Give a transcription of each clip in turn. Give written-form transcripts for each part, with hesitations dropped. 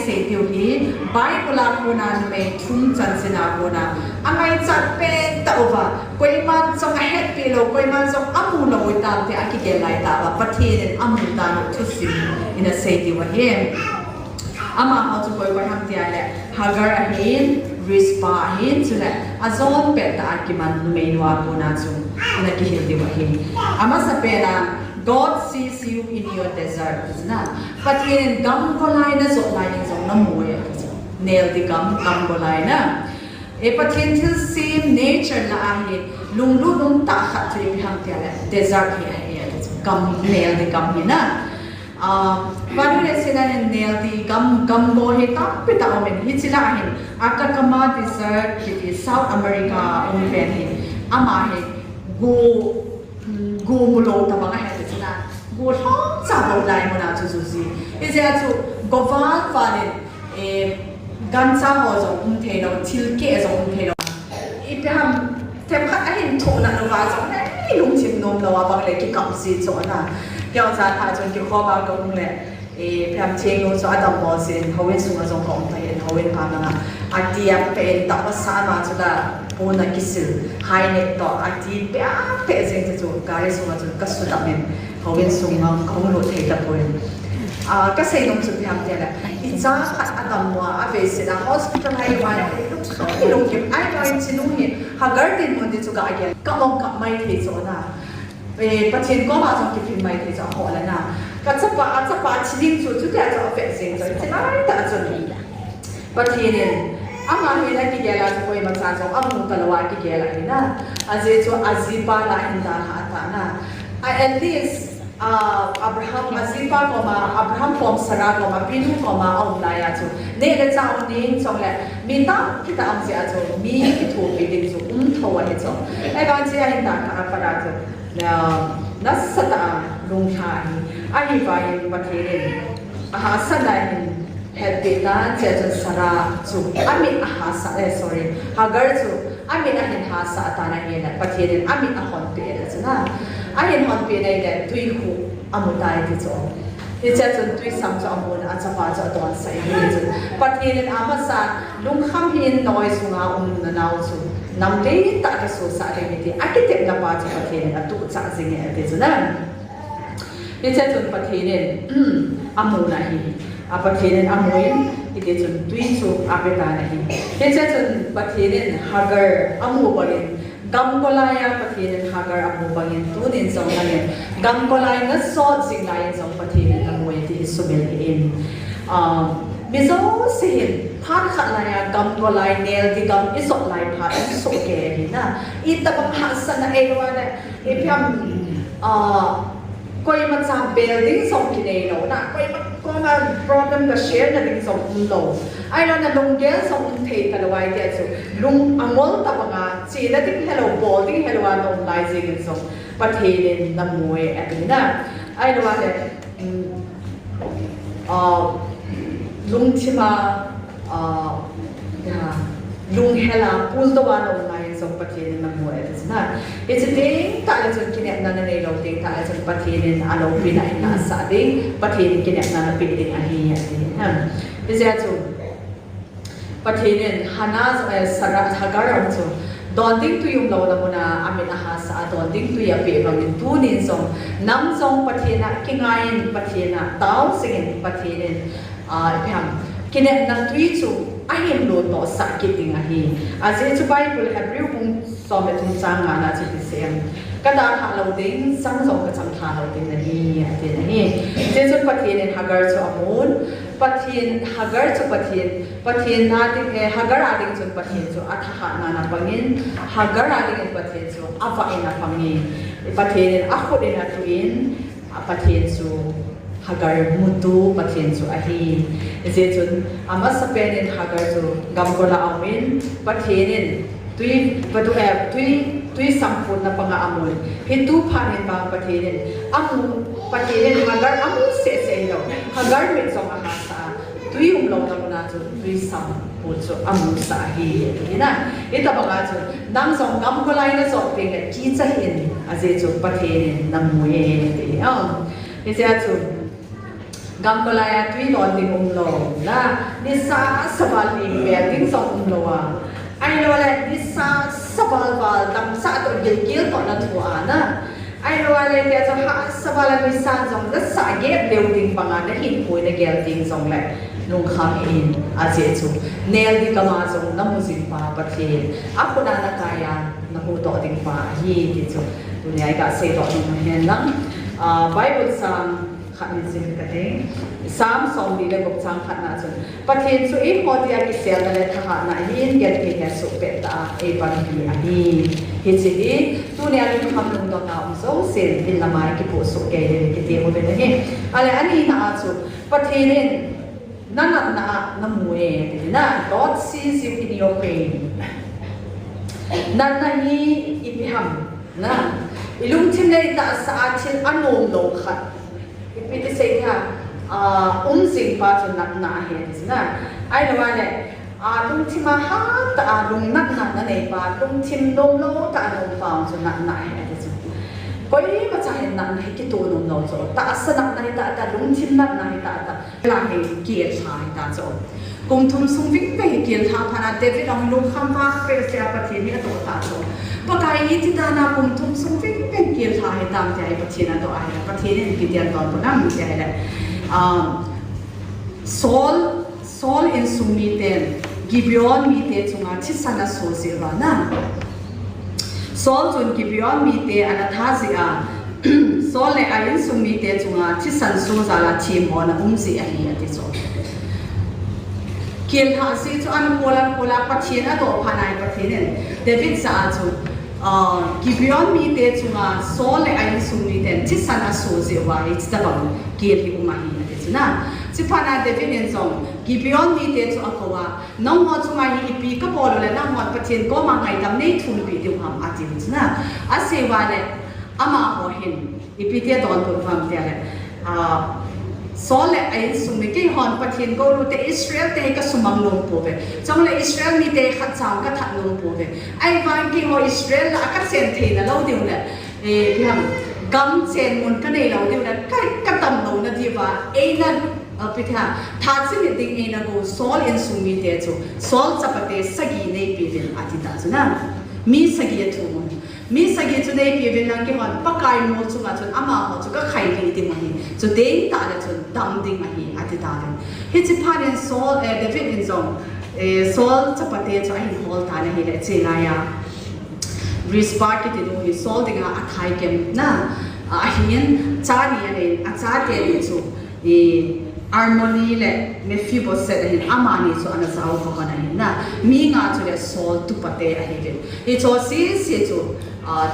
say tiu hi bai kula kuna me thum chan sina kuna angai chat pen ta over koi man song a happy lo koi man song amu lo ta te akike lai ta ba pathin amu ta no to sim in a say tiu hi ama how to koi ham ti ale hagar ahin rispa ahin chule azon pe ta akiman meinwa kuna chu ina ki hil tiu hi ama sa pera God sees you in your desert, isn't it? But in gam golai na so lining so na moya, nail the gam golai na. E potential same nature na ahi lunglu lung ta khat tri bihang tiala desert hi gam nail the gam hi na. Baru le sila nail the gam go hi ta pita omen hi sila ahin Atacama desert hi South America umpen hi ama hi go mulo ta bang ha go thong sa bo lai mo na chu si is ya chu govan fanin gan sa ho zo the no til ke zo the no I pe ham tem khat a hin tho na no wa zo nei lung chim nom no wa bang le ki kam si zo na kyao sa tha chon ki kho ba ko le pe ham cheng no so adam mo sin hoin su ma zo kom ta yen hoin pa na atia pe ta wa sa ma chu da pona kisil hai ne to ati pe zeng chu ga re su ma chu ka su da men hoin sung ang kong lo thei ta poin kasi nung su piham tiala itza khat adam mo ave sila hospital hai wa ilong kim ai join sinung hi hagar din mo di chu ga again ka mong ka mai thei so na pathin ko ma jong ki phin mai thei so ho la na ka chapa chiling chu chu ta cho fe sing so chai ta chu ni pathin ama hila ki gela ko ma sa so amu talawa ki gela ina aje chu azipa la hinda ha ta na at least Abraham Azipa koma Abraham pom Sarah koma Pinu koma om laya chu ne le chao ning chong le mi ta kita am sia chu mi ki thu pi ding chu thawa he chu ai ba chi ai ta ka para chu na sata lung tha ai ba yin ba the aha sanai happy ta che chu Sarah chu ami aha sa sorry hagar chu ami na hin ha sa ta na ye na pa the ami a hon pe chu na ahin hon pe nei le tui hu amutai ti cho ti cha chun tui sam cho amun a chapa cho don sai ni chu pathin ama sa lung kham hin noi sunga na naw chu nam le ta ka so sa le ni ti akitek na pa cha pathin a tu cha jing e ti chu na ti cha chun pathin amu na hi a pathin amuin ti ti chun tui chu a pe ta na hi ti cha chun pathin hagar amu balin gam golaya pathin hagar amu bangin tunin song lain gam golai na so sing lain song pathin na moy ti subel in mizo sin phat khat laya gam golai nail di gam isok lai phat so ke ni na ita bang hasan na ewa na ipyam koi ma cha building song ki nei no na koi ma ko ma problem ka share na ding song lo ai lo na lung gel song thei ta lawai te chu lung angol ta banga chi na ding hello ball ding hello an on lai jing song pathin na moe atina ai lo wa le lung chima lung hela pul to wa on lai song pathin na moe atina it's a ding ta la chun kinet na nei lo ding ta la chun pathin alo pina ina sa ding pathin kinet na pi ding a hi ha is ya chu pathin hana sara hagar chu don ding tu yung lo na muna amin aha sa don ding tu ya pe bang tu nin song nam song pathina kingain pathina taw singin pathin pham kinet na tui chu ahin lo to sa kiting a hi aje chu bible hebrew kung so me tum chang na chi sem kada tha lo ding sang so ka chang tha lo ding na hi ate na hi jesu pathin hagar chu amun pathin hagar chu pathin na ding hagar ading chu pathin chu atha na pangin hagar ading pathin chu ava ina pangi pathin akhod ina tuin pathin chu hagar mutu pathin chu ahi jechun ama sapenin hagar chu gamgola amin pathin tui patu tui sampun na panga amul hitu phanin ba pathin amu pathin hagar amu se lo hagar mit song aha sa tui lo na chu tui sampun chu amu sa hi ina ita banga chu nang song gamgola ina so ping ki cha hin aje chu pathin namuye ti isia chu gam ko la ya tui lon ding lo na ni sa sabal ni be ding song lo a ai lo la ni sa sabal bal tam sa to gil gil to na thua na ai lo la te cho ha sabal ni sa jong da sa ge leu ding banga na hin poi na gel ding song la nung kham in a je chu nel di kama jong na mu jing pa pathe apuna na kaya na hu to ding pa hi ti chu tu ni ai ka se to ni hen lang Bible sang khát nên xin cái thế sám song đi lên bậc sang khát na chun pathen chu in ho dia ki sel na le tha na hin get ki he su pe ta e ban bi ani hi chi hi tu ne ali kham lung do na so sen in la mai ki po so ke de ki te mo be ne ale ani na chu pathen na na mu e na God sees you in your pain na hi ipiham na ilung thim le ta sa thil anom lo khat ipiti say ha sing pa chu nak na he na ai lo wa le lung thima ha ta lung nak na nei pa lung thim dom lo ta nom pa chu nak na he chu koi ma cha hen nak na ki to nom lo chu ta sa nak na ta lung thim nak na ta la he ki thai ta chu cùng thum sung vĩnh về kiến thang phana David ông lung kham pa pe se apathe ni to ta chu pakai ti ta na cùng thum sung vĩnh về kiến thang he tam te ai pathe na to ai pathe ni ki tian ton to na mi te hai Saul in sumi ten Gibeon mi te chunga chisana so se ba na Saul chun Gibeon mi te anathazi a Saul le ayin sumi te chunga chisan so za la thi mo na si a hi ati so kiel tha si chu an pola pathian a to phanai pathian David sa chu Gibeon mi te chunga Saul le ayin sumi ten chisana so se wa hi tabang kiel hi uma hi ati chu na chi phana David en song Gibeon mi te chu akawa nong ho chunga hi ipi ka bol le na mo pathian ko ma ngai dam nei thun pi de ham ati chu na a se wa le ama ho hin ipi te don ton pham te le Saul le ai sumi ke hon pathian ko lu te Israel te ka sumang lom po ve chang le Israel mi te khat chang ka that lom po ve ai van ki ho Israel la ka sen the na lo diu le pham gam chen mun ka nei lo diu le ka tam lo na di wa e na pitha tha chi ni ding e na go Saul in sumi te chu Saul chapate sagi nei pi vel ati ta chu na mi sagi thu mun mi sagi chu nei pi vel na ki hon pakai mo chu nga chun ama ho chu ka khai li ti ma hi chu ding ta la chun dam ding ma hi ati ta le hi chi phanen Saul David in zong Saul chapate chu ai hol ta na hi le che la ya rispa ki ti do hi Saul dinga athai kem na a hian cha ni ane a cha te ni chu harmony le Mephibosheth hin amani chu ana zau ko kana hin na mi nga chu le Saul tu pate a hi vel e cho si chu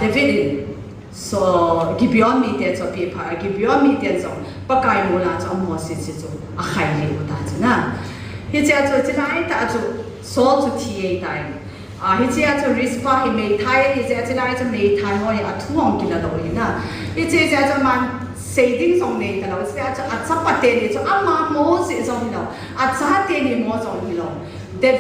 David in so Gibeon mi te chu pi pha Gibeon mi te zo pakai mo la chu mo si chu a khai le ta chu na hi cha chu chilai ta chu Saul chu thi tai hi cha chu rispa hi me thai hi cha chilai chu me thai ho ya thuong ki la do hi na hi cha chu man Saying song ne ta lo sia cha acha pate ni cha ama mo si song ni lo acha te ni mo song ni lo de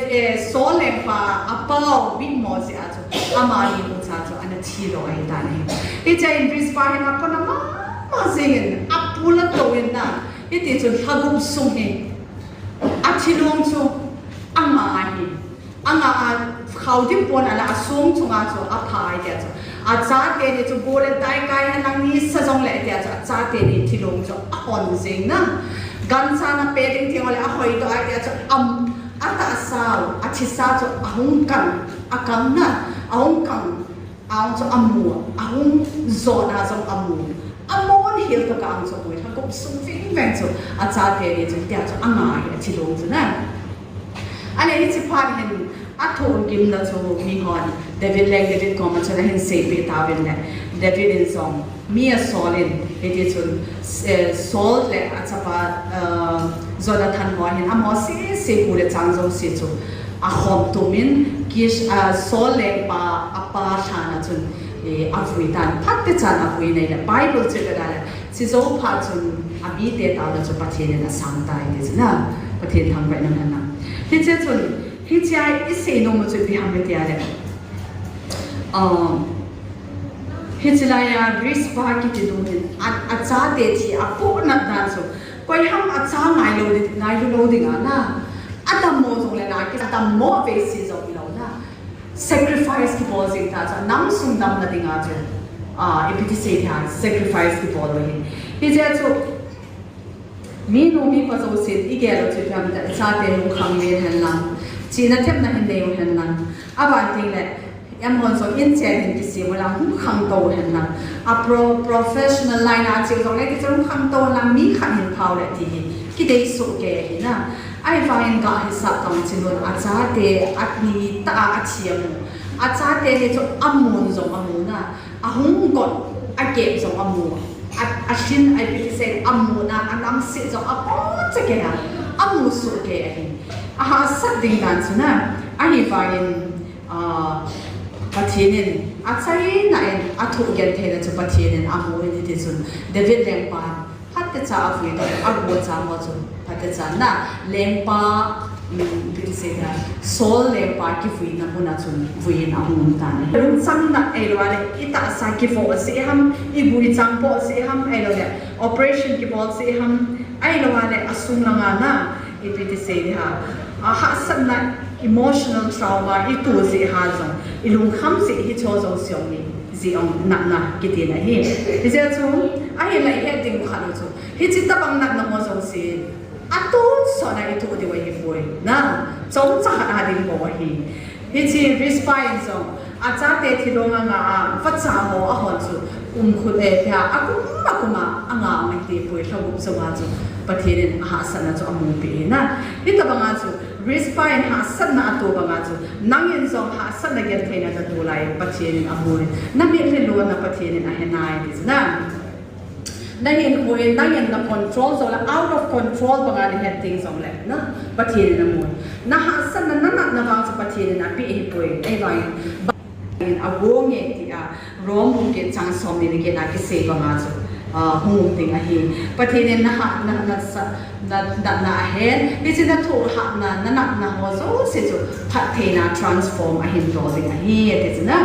so le pa apa bi mo si acha ama ni mo cha cha ana thi lo ai ta ni ti cha in bris pa na pa na ma sing apula to in na ti chu hagum sung ni achi long chu ama ni anga khau dim pon ala asung chunga chu aphai dia chu a cha te ni chu bole dai kai han lang ni sa jong le tia cha te ni thilong chu a on sing na gan sa na pe ding thing ole a hoi to ai tia chu ata sao a chi sa chu a hung kan a kam na a hung kan a hung chu amu a hung zo na jong amu amon hil to kam chu poi tha ko sung ving veng chu a cha te ni chu tia chu anga a thilong chu na ane ni chi phan hen a thon kim na chu mi hon David ko ma chana hin se pe ta vel ne David in song mi a solin it is Saul le achapa Jonathan ho hin amo se pure changzo se chu a khom to min kish Saul le pa apa thana chun avui tan phatte chana pui nei la Bible che da la si zo pha chun abi te ta la chu pathen na sang tai de na pathen thang bai na na hi che chun hi chai ise no mo chu bi ham te ya le Hichilaya rispa ki ti do a cha te thi a po na dan so quay ham ở cha ngày lâu đi ngã na adam mo giống là cái adam mo về xí giống lâu na sacrifice cái bao nhiêu ta cho nắm sung đam là đi ngã chứ epiti say thà sacrifice cái bao nhiêu bây giờ cho mi no mi pa zo sin igelo chu pam da cha te lu khang le han lang chi na thep na hen deu han lang aba ting le em hon so in che hin ki si mo lang hu khang to han lang a professional line a chi zo le ki chu khang to lang mi khan hin phau le ti ki dei so ke hi na ai va in ga hi sa kam chi no a cha te at ni ta a chiam a cha te ni chu amun zo amun na a hung got a ke zo amun ashin ai bi se amuna anam se zo apo cheke amu su ke aha sat ding dan suna ani vain patinin achai na en athu gen the na chu patinin amu ni ti sun david lempa hat cha afu to abu cha mo chu pat cha na lempa bi se da sol lempa ki fui na muna chun vui na hum ta ne lung sang na ai lo ale ita sa ki fo se ham I bui chang po se ham ai lo le operation ki bol se ham ai lo ale asung la nga na ipiti se ha ha san na emotional trauma I tu se ha zo I lung kham se hi cho zo siong ni zi ong na ki ti na hi ze chu ai lai he ding kha lo chu hi chi ta bang na mo zo se atul so na itu di wa hi foi na chong cha ha ding bo hi hi chi respire zo a cha te thi lo nga fa cha mo a hon chu khut e pha akuma anga ma ti foi thabu so ma chu pathirin ha san na chu amu pe na hi ta banga chu respire ha san na to banga chu nangin zo ha san na gen theina ta tu lai pathirin amu na me le lo na pathirin a henai dis na nahin koi nahin na control so la out of control banga ni het thing song le na pathirin na mu na ha san na na bang sa pathirin na pi hi poi ai vai in a wong ye ti a rom hum ke chang som ni ke na ki se banga so hum ting a hi pathirin na ha na hen bi chi na thu ha na ho so se chu pathina transform a hin do ding a hi te na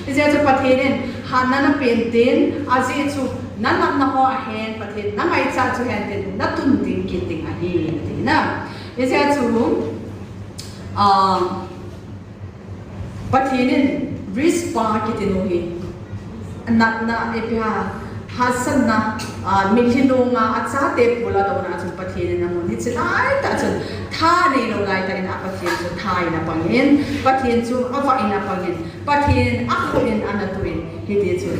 bi ja chu pathirin ha na pen tin a ji chu na ho a hen pathin na ngai cha chu hen tin na tun ding ki ting a hi ti na bi ja chu pathinin rispa ki tin no hi na epia hasan na milhino nga acha te pula do na chu pathin na mon hi chilai ta chu tha nei lo lai ta in a pathin chu thai na pangin pathin chu awa ina pangin pathin akhuin anatuin hi ti chu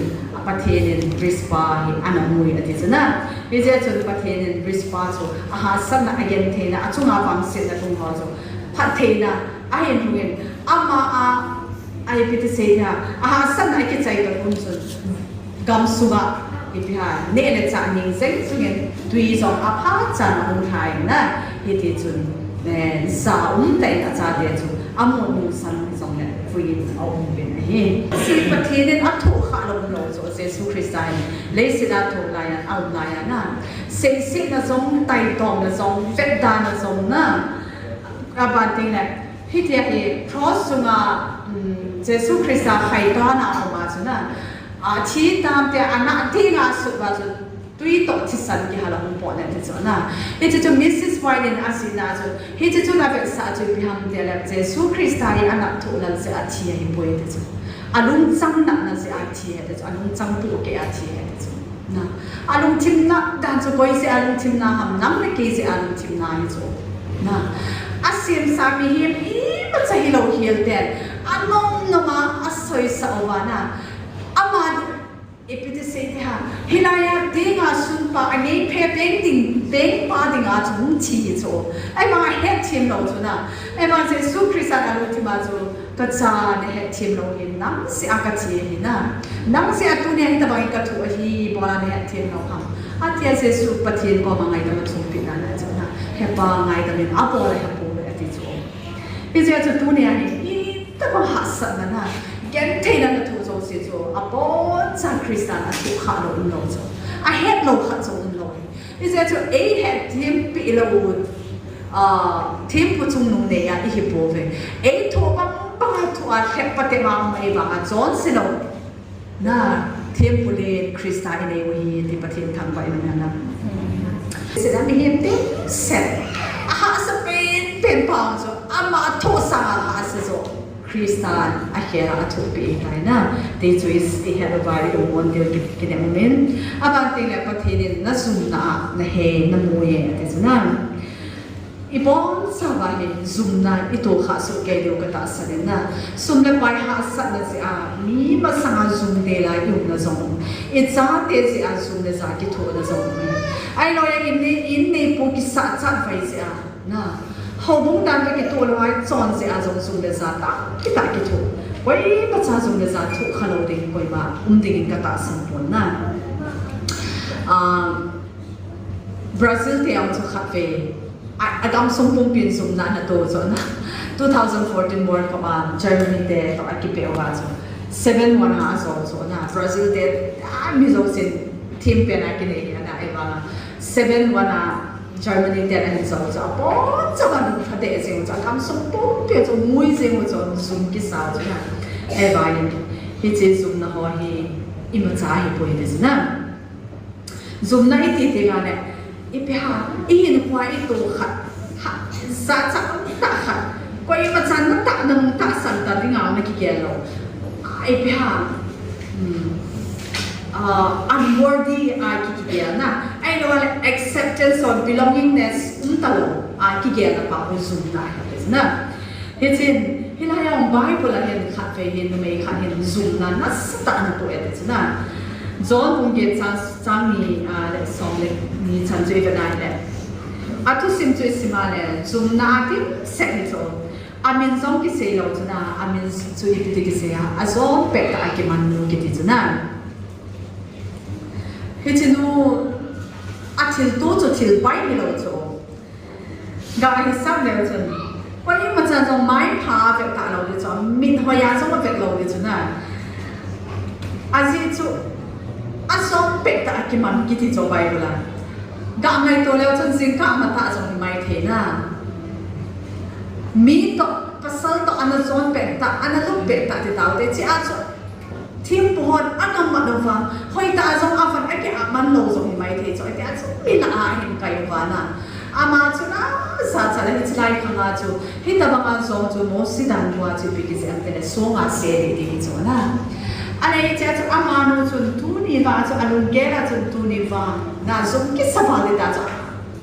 pathin rispa hi anamui ati chana hi je chu pathin rispa chu a hasan na again theina achunga pang se na tung ho chu phatheina a hin huin ama ai piti se ya a hasan na ki chai ta kun chu gam suga ipha ne le cha ning seng sungen tui zo a pha cha na hung thai na hi ti chun ne sa tai ta cha de chu amo mu san zong le fui au bin hi si pathin a thu kha lo lo zo Jesu Christai le si da thu la ya au la ya na se na zong tai tong na zong vet da na zong na aban ting le hi ti hi cross sunga Jesu Christa khai ta na ma chu na chi tam te ana ti nga su ba chu tui to chi san ki hala hum po na te chu na he chu Mrs. White asina chu he chu na ve sa chu bi ham te la Jesu Christa ri ana thu lan se a chi hi po te chu alung chang na se a chi he te chu alung chang pu ke a chi he te chu na alung tim na dan chu koi se alung tim na ham nam le ke se alung tim na hi chu na asim sa mi hi ma chai lo hiel te anom no ma asoi sa owana ama ipiti se te ha hilaya dinga sun pa ani phe peng pa dinga chung chi cho ai ma het chim lo chu na ai ma Jesu Christa na lu ti ma chu ka cha ne het chim lo hin nam se aka chi hi na nam se atu ne ta ba ka thu hi bola ne het chim lo ham atia Jesu pathin ko ma ngai ta chu pi na na chu na he pa ngai ta ne apo le ha po le ati chu pi je chu tu ne ani ta ba hasan na genthei na thu zo se zo apo cha Christa na thu kha lo no zo a het lo kha zo no is that to a het tim pi lo tim pu chung nung ne ya I hi po ve a tho bang bang thu a het pa te ma mai ba John se lo na tim pu le Christa ine wi ti pathin thang ba ina na sẽ là mình hiểm thế set hạ sẽ bên bao giờ ama thô sang hạ sẽ rồi Christian akhirnya atu pi kaina te choice e hero vari do model ki ne moment abante le pathinin na sumna na he na moye te zuna ibon sawahe zumna ito kha so ke do kata sanena sumle pai ha sat na se a mi ma sanga zum de la yu na zong it za te se a zum na za ki tho na zong ai lo ya in ne po ki sa cha vai se a na hậu bung đan cái tổ loại chọn sẽ dùng dùng để giá ta cái tại cái thủ quay bắt cha dùng để giá thủ khá lâu đến quay mà đình cái ta sản phẩm na Brazil thì ông cho khách về Adam sung bung pin sung na tổ cho na 2014 World Cup Germany để tao cái bèo vào cho 7-1 ha cho na Brazil để mi dùng xin team bên này cái này na ai mà 7-1 Germany để anh cho bố cho bạn phát để xem cho cảm xúc bố để cho mũi xem cho zoom cái sao chứ na ai vậy thì chỉ zoom nó hoa hi im cha hi bôi đấy chứ na zoom này thì cái này ít ha ít hoa ít đồ khát sa sa ta khát quay mà chân nó ta nâng ta sẵn ta đi ngào này kia rồi ít ha unworthy kia na ai nói là acceptance or belongingness talo kia là bảo vệ zoom na na thế nên hiện nay ông Bible là hiện khát về hiện mấy khát hiện zoom na nó rất là nổi bật đấy na John cũng biết sang mi để xong để mi chân chơi với này đấy tu sim chơi sim này zoom na thì sẽ rồi amin xong cái gì lâu chứ na amin chơi thì cái gì zoom bẹt tại cái màn nu cái gì chứ na thế chứ nu til tu cho til bay đi lâu chứ gái sắp lâu chứ quay mà chân trong máy phá việc tạ lâu đi chứ mình hỏi ya xong việc lâu đi chứ na gì chứ xong bẹt tại cái màn cái gì cho bay rồi là gã ngày tôi lâu chân xin cả mà tạ trong máy thế na mi to pasal to ana zon bẹt tạ ana lúc bẹt tạ thì tao đấy chứ thiên bồn anh nằm mặt đầu vào hơi ta giống anh phần anh cái ăn lâu rồi thì mày thấy rồi thì anh giống mình là hình cái vào na ama chú na sa sa lại chỉ lại khang chú hết ta bằng anh giống chú mỗi sự đàn qua chú bị cái gì anh cái số ngã xe đi đi chú na anh ấy chỉ chú ama nó chú tu ni vào chú anh luôn ghé ra chú tu ni vào na giống cái sao vào để ta chú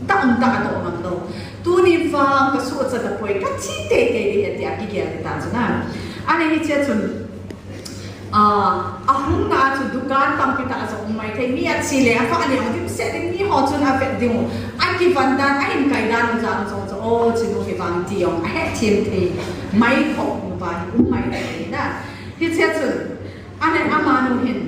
ta đâu mà đâu tu ni vào cái số chất là phải cái chi tê đi hết thì cái để ta chú na anh ấy chỉ chú ahung na chu dukan tam pita so mai thei mi a chile a fa ne dim se ding ni ho chun a vet ding a ki van dan a in kai dan za so o chi do ke van ti ong a he thim thei mai kho ba mai dai na hi che chun ane amanu hin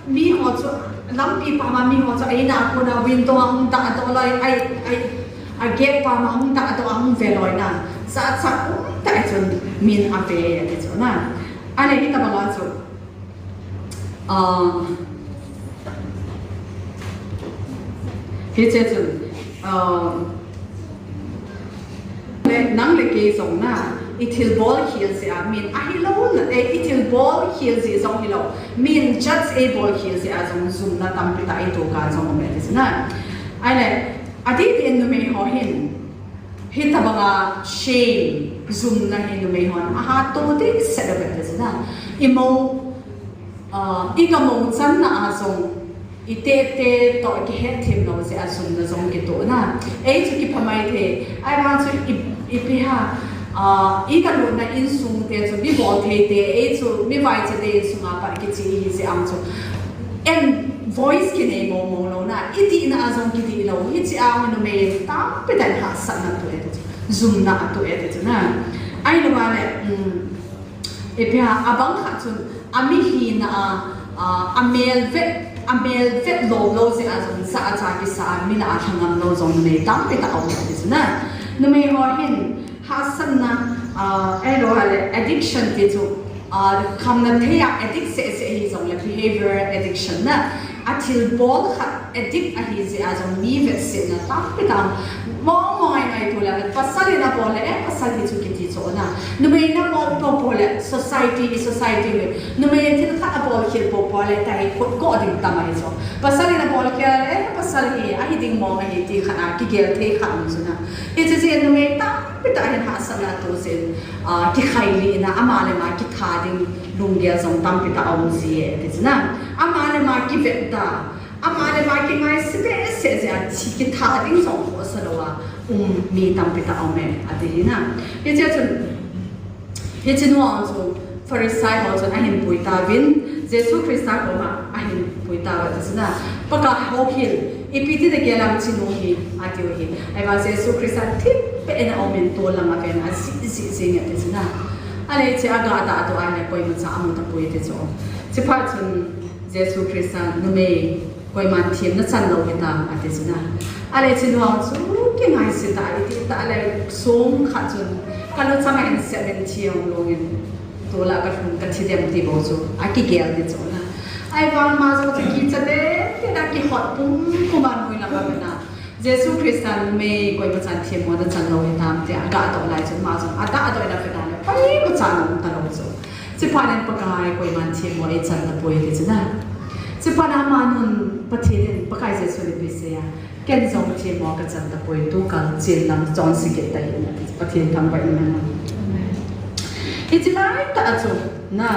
mi ho chu lam pi pa ma mi ho chu ai na ko na win to ang ta to lai ai a get pa ma ang ta to ang ve loi na sa sa tại chun min ape để cho na anh ấy kita bằng chu khi chơi chun le nang le ke song na itil ball heel se a min a hilo na itil ball heel se song hilo min just a ball heel se a song zoom na tam pita ito ka song me de na ai le adi tin no me ho hin hita banga shame zoom na hin no me hon aha to de set up it na imo igamo chan na a song ite to ki het thim no se a zoom na zong ki to na ei chu ki phamai the ai ba chu ipiha igalo na in sung te chu bi bol the te ei chu mi vai che te sunga par ki chi se am chu en voice ki ne mo lo na iti na azong ki ti lo hi chi a no me ta pe dan ha sa na to e zoom na to e te na ai lo ma le e pia abang kha chun ami hi na amel vet lo se azong sa cha ki sa mi na thangam lo zong me ta pe ta au te na no me ho hin ha san na ai lo ha le addiction te chu kam na thea addict se hi zong le behavior addiction na atil bol khat edik ahi ze azong mi vet se na tam pitam mo ngai thula pasali na bole pasali chu kiti cho na numei na pole society me numei thil kha bol khil pole tai ko ding tamai cho pasali na bol khel pasali ahi ding mo ahi ti khana ki gel the khan chu na e je numei tam pita hin ha sana to sen ki khaili na amale ma ki tha ding lungya zong tam pita om si e na amale ma ki veta amale ma ki ngai se ja chi ki tha ding zong ho sa lo wa mi tam pita om me ati na ye je no so Pharisee ho so ahin puita vin Jesu Christa ko ma ahin puita wa na paka ho hil ipiti de gelam chinu hi ati hi ai ba Jesu Christa tip pe na omen to lang aven a si ati na ale che aga ta to ai poi ma cha amu ta poi te cho che pha chun Jesu Christa no me poi man thiem na chan lo hi ta ati na ale che no chu ke ngai se ta iti ta ale som kha chun kalu changa in 70 ong lo in to la ka thun ka thi dem ti bo chu a ki gel de cho na ai wang ma zo che ki chate ke da ki hot pum ko ban hoi la ka na Jesu Christa me koi ma chan thiem mo da chan lo hi tam te aga to lai chun ma zo ata adoi na fe na pai ma chan lo ta lo zo che pa nen pa kai koi man thiem mo e chan da poi te chuna che pa na ma nun pa thien pa kai Jesu le pe se ya ken zong thiem mo ka chan da poi tu ka chen lam chon si ke tai na pa thien tham pai na It's like that so na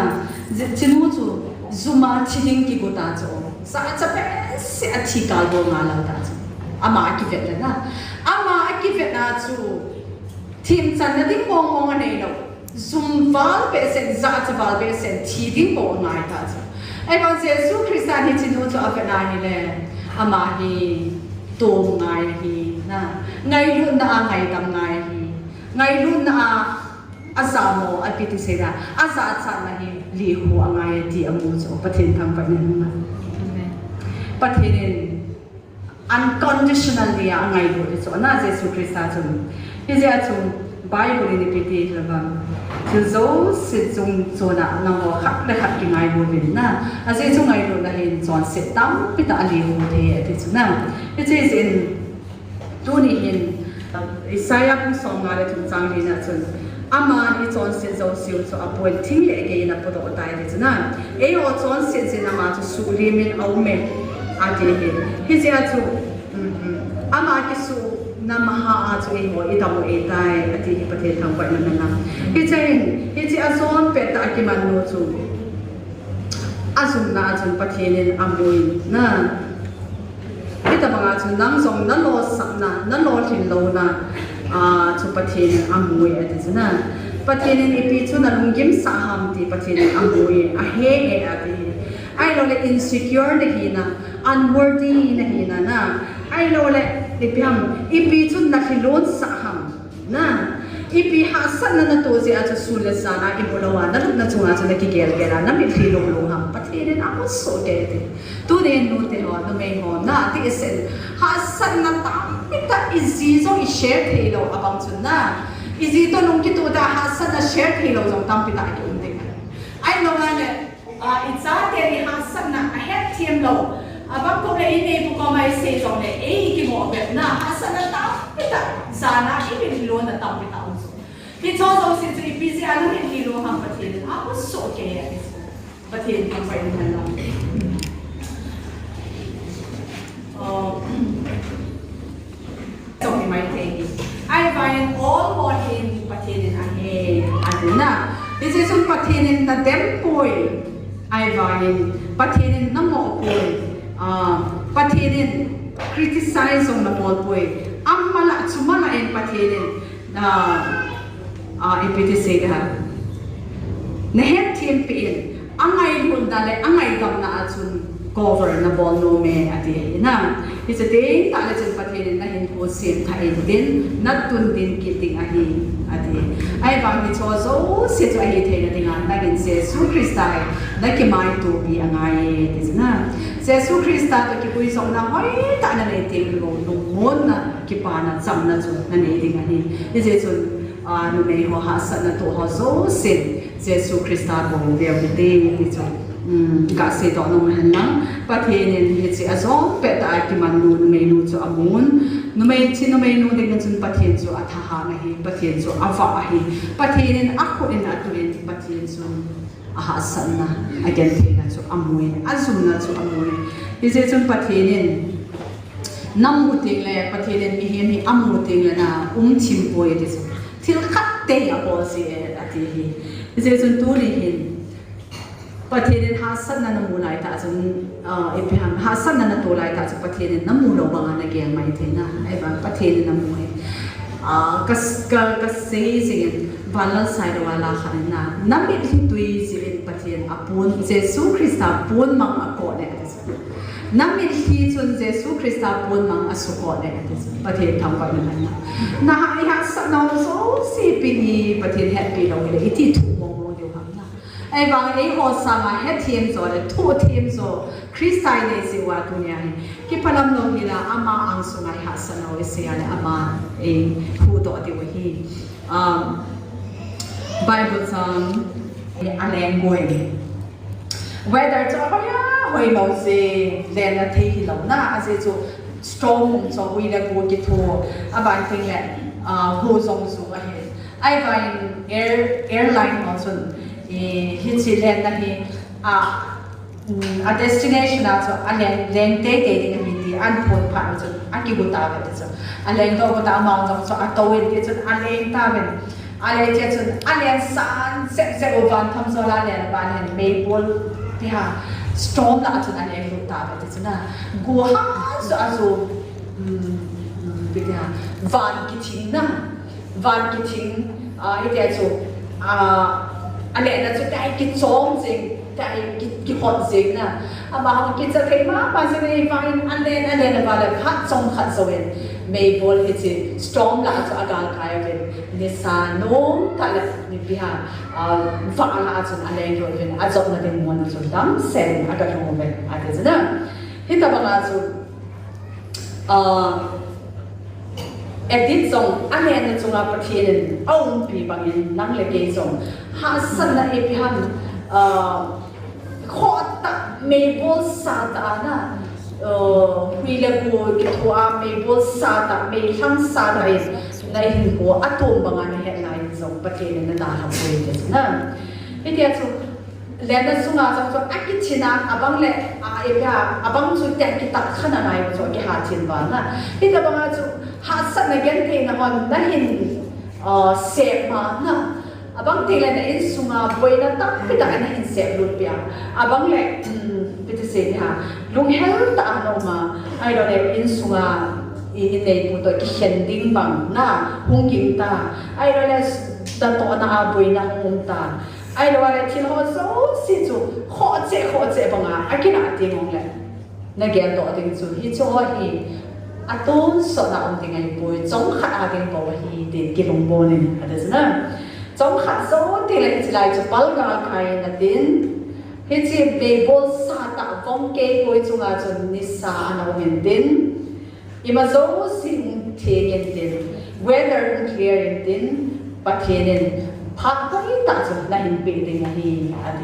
chinu chu zuma ching ki ko ta cho sa cha pe se a thi kal bo nga la ta cho ama ki vet na ama ki vet na chu thim chan na ding mong nei lo zum val pe se za cha val pe se thi ding bo ngai ta cho ai ba Jesu Christa ni chinu chu a na ni le ama hi to ngai hi na ngai lu na ngai tam ngai hi ngai lu na azamo apiti sera aza chana hi li hu angai ti amu cho pathin tham pa ni na pathin unconditionally angai hu cho na Jesu Christa chu hi ja chu Bible ni piti laba chu zo se chung cho na na ho khak le khak ki ngai hu bin na a se chu ngai hu na hin chon se tam pita li hu the ati chu na it is in tu ni in Isaiah ku song nga le thung chang ni na chu ama ni chon se zo siu so apoi thing le ge na podo tai de chuna e o chon se je na ma chu su li min au me a de he ja chu ama ki su na ma ha a chu e mo i da mo e tai ati hi pathe thang pa na na he je azon pe ta ki man no chu azun na azun pathe nen amoi na ita banga chu nang song na lo sak na lo thin lo na chu pathin amui ati chuna pathin ni pi chu na lungim sa ham ti pathin amui a he e ati ai lo le insecure na hi na unworthy na hi na ai lo le ipiam ipi chu na hilon sa ham na ipi ha san na to je a chu sule sa na ibulawa na na chunga chu na ki gel gela na mi thilo lo ham pathin na mo so te ti tu ne no te ho no me ho na ti esen ha san na ta ita izi zo I share thilo abang chun na izi to nung ki tu da ha san na share thilo jong tam pita ki um ding ai lo na ne itza te ri ha san na a het thiem lo abang ko le ine bu ko mai se jong ne e ki mo be na ha san na ta pita za na I bi lo na tam pita um so ki cho zo si tu I busy anu ni ki lo ham patin a ko so ke ya patin kam pai na la so my taking I find all more in patinin ahe aduna this is un patinin na dem poi I find patinin na mo poi patinin criticize on na mo poi amala sumala en patinin na ipiti say da na het team pin angai hunda le angai gam na achun cover na ball no me ati na it's a day ta le chen pathin na hin ko sem thai din nat tun din kiting ahi ati ai ba mi cho zo se zo ahi the na dinga na gin Jesu Christa na ki mai to bi angai ti na Jesu Christa to ki pui song na hoi ta na le te lo no mon na ki pa na cham na chu na ne ding ahi is it no me ho ha sa na to ho zo se Jesu Christa bo be ti chu gã sẽ đó nông hành lắm bắt thế nên hiện sẽ azom bé ta cái mà nu mày nu cho amun nu mày nu để chúng bắt thế cho atha này bắt thế cho ava hi bắt thế nên aku in atuin bắt thế cho ahasan na again thế na cho amuin azum na cho amuin thì sẽ chúng bắt thế nên năm một tiếng là bắt thế nên mi hiểm hi một tiếng là na chim bôi thế chứ thì khát tê à bao giờ ati hi thì sẽ chúng tu đi hinประเทศนั้นหาสันนันมูลายตาจนเอพิฮัมหาสันนันตัวลายตาจนประเทศนั้นน้ำมูลเราบางอันเกี่ยงไม่ถึงนะไอ้บางประเทศนั้นน้ำมูลก็เสียสิ่งบาลานซ์ใส่ตัวลาขันนะน้ำมิตรตุยสิ่งประเทศอาปุนเยซูคริสต์อาปุนมังอากอเนี่ยน้ำมิตรที่จนเยซูคริสต์อาปุนมังอสุกอเนี่ยประเทศทำแบบนั้นนะไอ้หาสันเราโซ่สี่ปีประเทศแฮปปี้เราเลยที่ถูกไอ้บางไอ้หัวสามารถเฮ็ดเทียมโซ่เลยทั่วเทียมโซ่คริสต์ในสิว่าตัวเนี้ยที่พลังลงนี่ละอามาอังสุนัยหาสนาวิเศษเลยอามาไอ้ผู้ต่อที่ว่าฮีไบเบิลจังอะไรงวย weather จะเขาอย่าหวยเราสิแรงนะที่เราหน้าอาจจะ strong โซ่หวยละกูกิทัวอาบางทีแหละหูทรงสูงไอ้บาง airline ของส่วนฮิตซีแลนด์นั่นเองdestination นะจ๊ะอันแรงเตะเตะที่มีที่อันพ้นผ่านจ๊ะอันกี่บุตรเป็นจ๊ะอันแรงตัวบุตรมองจ๊ะอันตัวเองจ๊ะอันแรงตาเป็นอันแรงจ๊ะอันแรงสารเสพวันทำโซลาร์แรงบ้านเห็นเมย์บอลที่ฮะ storm ละจ๊ะอันแรงบุตรเป็นจ๊ะนะกูฮะจ๊ะจ๊ะเป็นฮะวันกิทิ้งนะวันกิทิ้งอีเดียจ๊ะอันนี้นะจะได้กินซ้อมจริงได้กินหดจริงนะบางกินจะเค็มมากบางจะไม่ฟังอันนี้นะบางเลยพัดจงขัดสวินไม่บอลที่จะสตรอมหลังจากอาการคลายเป็นนิสานุ่มแต่ละนี่พี่ฮะฟังอะไรจนอันนี้ก็เป็นอาจจะนั่นเป็นมวลจนดำเซนอาการของเป็นอะไรจะนะที่ตะบังอาจจะedit song ane na chunga pathian aum pi bangin nang le ke song ha san na epiham kho ta me bol sa ta na hui le ko ke thua me bol sa ta me thang sa ta na hin ko atom bangan headline song pathian na da ha poi na itia chu le na sunga so akichina abang le epia abang chu te ki tak khana nai so ki ha chin ba na ita banga chuหาสัตว์ในเกณฑ์ที่นอนนั่นเห็นเสพมานะบางทีเลยนะอินสุงาบอยนั่นตั้งพิจารณาอินเสพลุดเปียบางเลยพิจารณาลุงเฮลต์ตาโนมาไอ้เราเนี่ยอินสุงาอินในปุ่นตัวกิเห็นดิ้งบังนะหงกิงตาไอ้เราเนี่ยตัดตัวน่าบอยน่าหงตาไอ้เราเนี่ยที่เราโซ่สิจูขอเจบังอ่ะไอ้กินอะไรงงเลยในเกณฑ์ตัวดิ้งจูฮิโจ้ฮิอาตุนสดาองติงไงปุยจงขัดอาติงปวะฮีติกิลงโบนินอะไรสินะจงขัดโซติเลยจิไลจะปัลกาใครนัดดินเฮจิเบบอลซาตาฟงเกย์ปุยจงอาจนนิสาอันเอาเห็นดินอิมาโซสิงเทียนดิน weather clear ดินปัทเทียนพักก็ยิ่งตัดจนได้เห็นเป็นดิงฮีอะไร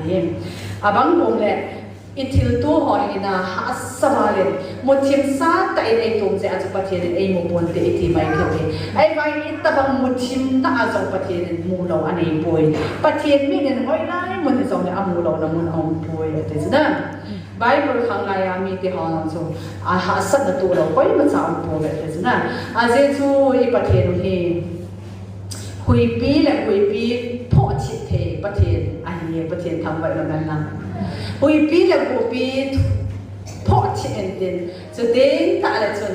อาบังลงเลยอิทิลตัวหอยนะฮัสสบาเลนมุทิมซาแต่ไอ้ตรงเจ้าจุปะเทียนไอ้มุบวนเตอิทิไม่เข้าไปไอ้ใบอิตาบังมุทิมน่าจุปะเทียนมูเราอันนี้ป่วยปะเทียนมีเนี่ยหอยไล่มันจะส่งเนี่ยอามูเรานะมันเอาป่วยแต่สินะใบบุรุษข้างในมีที่ห้องส่งฮัสสันตัวเราป่วยมันจะเอาป่วยแต่สินะอาเจจูอีปะเทียนนี่คุยปีและคุยปีพ่อชิดเทปะเทียนอันนี้ปะเทียนทำไว้แล้วนั่นนะปุยปีและปุยปีพอที่เอ็นเดนจะเดินตาละจน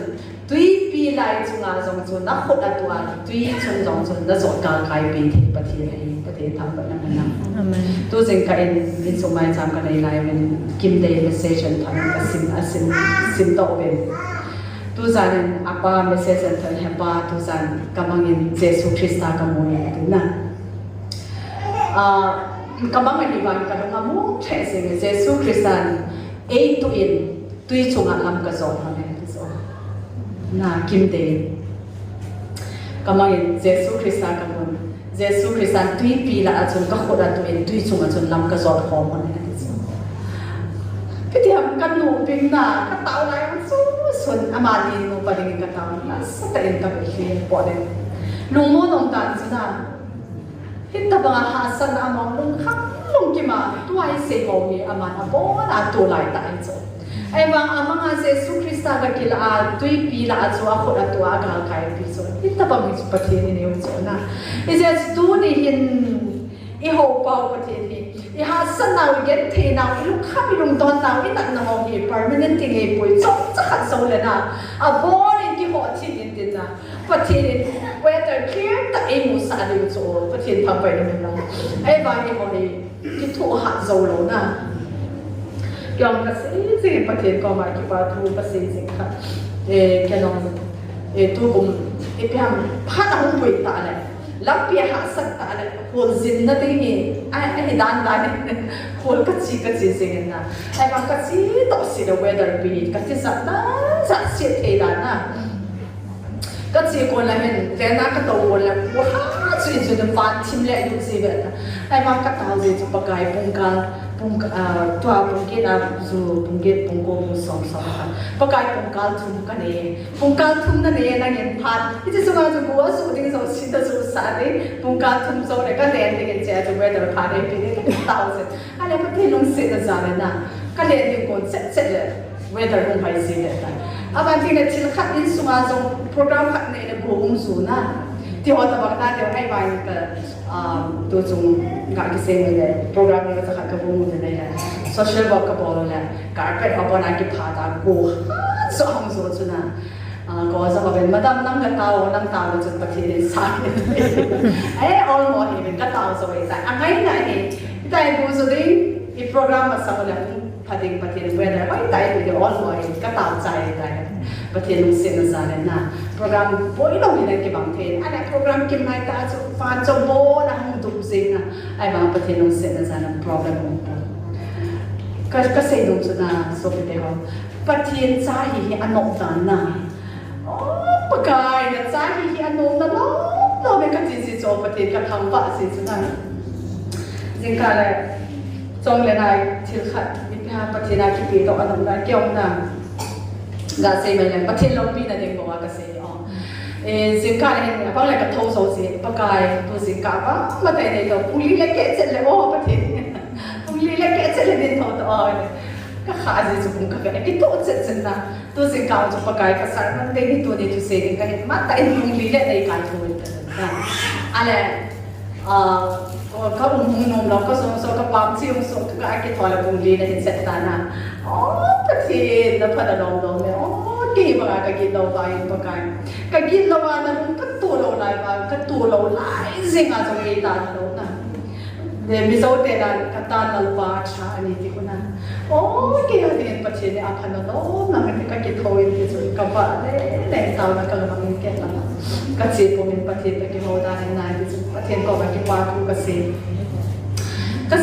ตุยปีไล่จงอาจงจนนักขดตัวตุยจนจนนักสดการขายปีที่ประเทศอะไรประเทศทำแบบนั้นนะตัวจริงก็เอ็นสมัยจำกันในไลน์เป็นกิมเดย์เมสเซจทำกับซิมโตเป็นตัวจันอาป้าเมสเซจทำให้ป้าตัวจันกำลังเห็นเยซูคริสต์กำลังเห็นนะกำลังไม่ดีวันกันงามุ่งเทสิ่งเยซูคริสต์เอตุอินตุยชงอัลลัมกระโจนอะไรที่สุดน่ากิมเดย์กำลังเยซูคริสต์กำลังเยซูคริสต์ตุยปีละจนก็ขดตุอินตุยชงจนลัมกระโจนหอมอะไรที่สุด nu ping na ka tao lai ang sun amani no paling ka tao na sa tain ka hi po den lung mo nong tan na hitta ba hasan among lung kham lung ki ma tuai se mo ni amana bo na tu lai ta ai zo ai bang amanga Jesu Krista ka kila tui pi la zo a khot a tu a ga kai pi zo hitta ba mi pathe ni ne zo na is tu ni hin I ho pao pathe ni I hasan na genthei na I lung kham I lung don na I nat na mo hi permanent ti nge pui zo cha khat zo le na a bo ni ki ho chi ni tin na pathe ni whether clear ta ai mu sa de zo pathe phang pai ni na ai ba ni ho ni ki thu ha zo lo na yong ka se pathe ko ma ki pa thu pa se kha ke long tu kum pyam pha na hum pui ta le lam pi ha sak ta le hol zin na te ni ai dan hol ka chi sing na ai ba ka chi to si the weather bi ka chi sa na sa si te da na ka chi ko la hen ve na ka to wo la wa ha chi chi de fan tim le du si ve ai ba ka ta je chu pa kai pung tua pungke na zu pungke pungko som pa kai pungkal thum ka ne pungkal thum na ne na ngin phat iti so ma zu go su ding so si ta su sa de pungkal thum so le ka len de che to weather phat de pi ta se ale pa thi long se da za le na ka len de kon set le weather hong pai si le ta aban ti ne chil khat in su ma zo program khat ne ne bo hong su na ti ho ta ba ta de ai ba ni ka tu chung ga ki se ne program ne ta ka bo mu ne ne social work ka bo le carpet ho bo na ki pha ta go so hong so chu na ko za ba ben madam nang ka tao nang tao chu pa thi ne sa ai all mo hi ka tao so ai ta angai na hi tai bo so de I program ma sa la pading patin weather ai tai de all mo hi ka tao chai ta patin lu se na za na program boi lo ni ke bang the ana program kim mai ta chu fan cho bo na hung du sing na ai ba patin lu se na za na problem ka se dum chu na so pe de ho patin cha hi anok dan na pakai na cha hi anok na lo be ka chi chi cho patin ka thang ba si chu na jing ka le chong le nai thil khat mi pa patina ki pe to anok na kyong na ga se me le patin lo pi na ding bo ka se jing ka le pa le ka tho so si pakai tu jing ka ba ma tai ne to puli le ke chet le o patin puli le ke chet le din tho to ka kha ji chu pung ka ka ki to chet na tu jing ka chu pakai ka sar man de ni tu ni tu se ni ka ma tai puli le dai ka thu ta ale ka hung nom ka so ka pam chi so ka ki thola puli na hin set ta na patin na pa da long me ki ba ka gi lo ba yin pa kai ka gi lo ba na ka tu lo lai ba ka tu lo lai zing a jong ei ta lo na de mi so te da ka ta na ba cha ni ti ko na ki ha de pa che ne a phan no na ka ki thoi ni so ka ba ne ta na ka ma ni ke na ka che po min pa the ta ki ho da na ni so pa the ko ba ki pa ku ka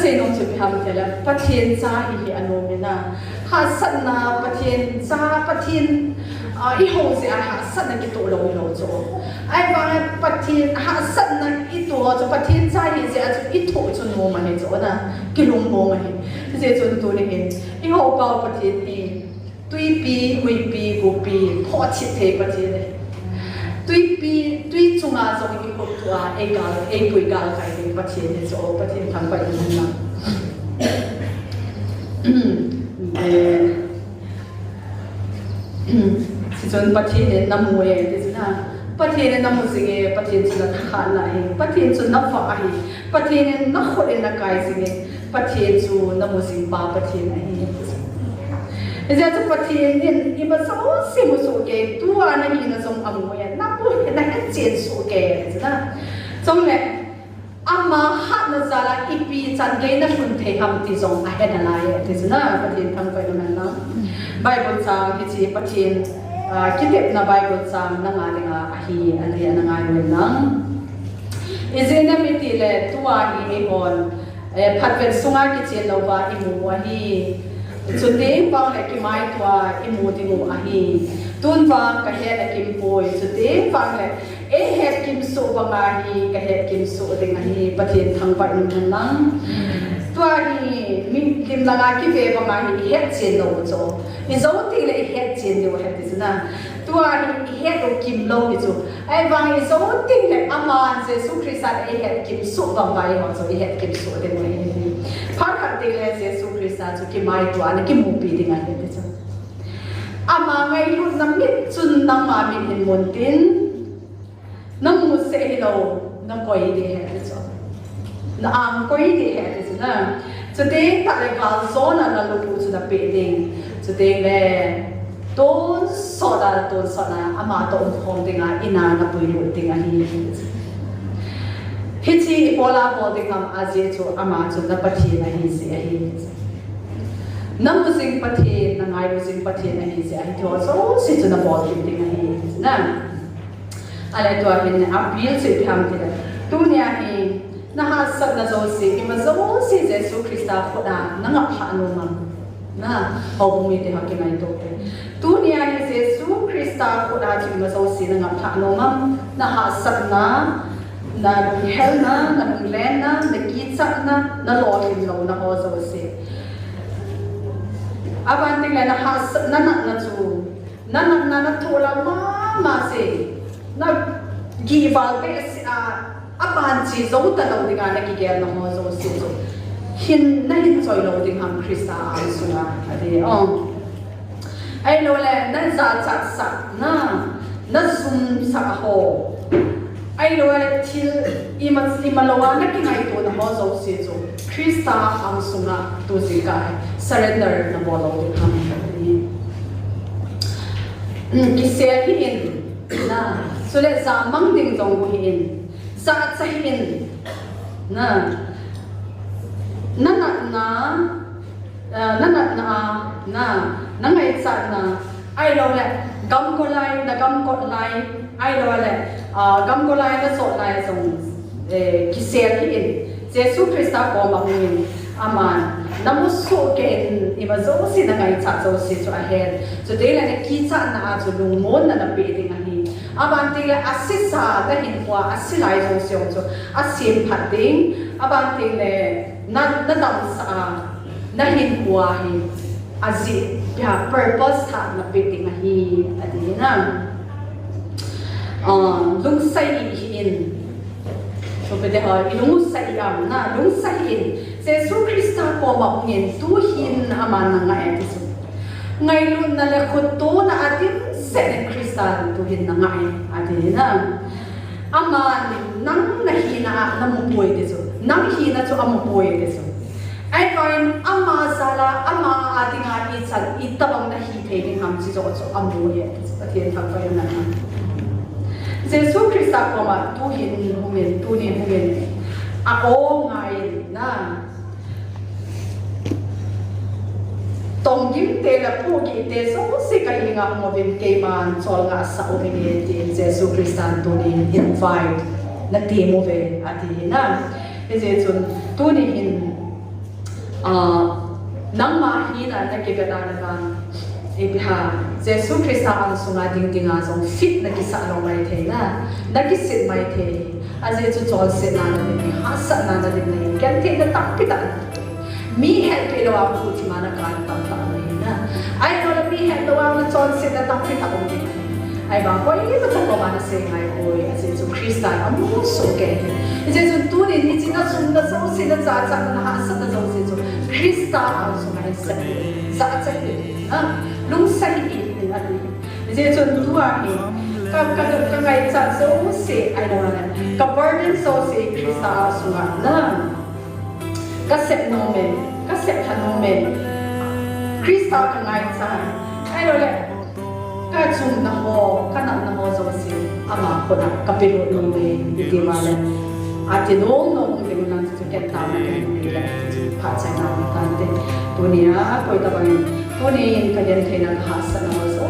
se no chu bi ham te la pa the cha hi anu me na ha san na pathin cha pathin I ho se ha san na ki to lo zo ai ba pathin ha san na I to zo pathin cha hi se I to chu no ma ne zo na ki lung mo ma hi se chun tu ne hin I ho pa pathin ni tui pi hui pi gu pi pho chi the pathin ne tui chunga zo ki ko tu a e pui ga kai ni pathin ne zo pathin thang pa ni na si chun pathin ne namu e ti na pathin ne namu singe pathin chuna tha na hi pathin chu na fa hi pathin ne na khole na kai singe pathin chu namu sing pa pathin na hi ja chu pathin ne I ma so si mu so ke tu ana hi na song amu ya na pu na ka chen so ke na chong le ama hat na zala ipi chan ge na sun the ham ti zong a he na la ye ti na pathin thang pai na na Bible sang ki chi pathin ki tep na Bible sang na nga nga a hi an hi na nga wen nang izena mi ti le tuwa hi e on phat ven sunga ki chen lo ba I mu wa hi chu te pa le ki mai twa I mu ti mu a hi tun wa ka he na kim poi chu te pa le e he kim so ba nga hi ka he kim so ding a hi pathin thang pai na nang tu tua hi min lim langa ki ve ba ma hi het chen lo cho hi zo ti le het chen lo het ti na tua hi het o kim lo hi chu ai ba hi zo ti le aman Jesu Christ a het kim su ba mai ho cho het kim su de mo hi phar khat ti le Jesu Christ a chu ki mai tua na ki mu pi ding a he ti chu ama ngai lu nam mit chun nang ma min hin mon tin nang mu se hi lo nang koi de he ti chu na am koi de he ti na today ta le ga zona na lu pu chu na pe ding today le ton so na ama to hom ding a ina na pui lu ding a hi hi chi pola bo ding am a je chu ama chu na pathi na hi se hi nam sing pathi na ngai lu sing pathi na hi se hi to so si chu na bol ding a hi na ale to hin appeal se pham ti tu nya hi na ha sat na zo si ima zo si Jesu Christa khoda na nga pha no ma na ho mi te ha ki nai to pe tu nia hi Jesu Christa khoda chi ma zo si na nga pha no ma na ha sat na hel na len na ki chat na lo lim lo na ho zo si aban ting le na ha sat na chu na thola ma se na gi val pe apan chi zo ta lo dinga na ki gel na mo zo si zo hin na hin choi lo ding ham Christa a sunga ade ai lo le na za chat sa na zum sa ho ai lo le til ima lo wa na ki ngai to na mo zo si zo Christa ang sunga to si kai surrender na mo lo ding ham ki se hi in na so le za mang ding zong hi in sa sahin na ngai sa na ai lo le gam ko lai ai lo le gam ko lai na so lai song ki se ki in Jesu Christa ko ma min aman namu so ke ima zo si na ngai cha zo si so ahead so de la ki cha na zo lu mon na pe ding ani aban te le asisa da hin kwa asilai zo si so asim phat ding aban te le na dam sa na hin kwa hi azi ya purpose tha na pe ding ani adi na lung sai in so pe de ha lung sai am na lung sai in Jesu Christa ko ma ngin tu hin aman na nga eti so ngai lu na le khut to na atin se Christa tu hin na nga ati na aman nang na hi na mu poi de so nang hi na chu amu poi de so ai koin ama sala ama ati nga i chan i tabang na hi the ding ham chi so amu ye pathian thak pa na Jesu Christa ko ma tu hin humen tu ni humen ako ngai na tong kim te la pu ki te so si ka hinga mo bin ke man chol nga sa o ni ti Jesu Christan tu ni invite na ti mo ve ati na Jesu'n tu ni in nang ma hi na ke ga na ba e biha Jesu Christa ang sunga ding song fit na ki sa lo mai the na ki sit mai the a Jesu chol sit na ni ha sa na ni kan te na tak pi ta mi het pe lo pu ti mana kan tam ta ni na ai no la mi het lo ang chon se na tak pi ta ong ni ai ba ko ni ma ko ma na se ngai ko ai Jesu Christa amu so ke Jesu tu ni chi na sun na so se na za za na ha sa na so se so Christa ang so ngai sa za ni na lung sai ni na ni Jesu tu a ni ka ngai sa so se ai no na ka burden so se Christa so na ka sep nomen ka sep hanomen Christa ka ngai sa ai lo le ka chung na ho ka na ho zo si ama ko na ka pero no me di ma le ati no de nan su ke ta na ke ni le pa cha na kan te to ni a ko ta ba ni to ni ka den the na ha sa na ho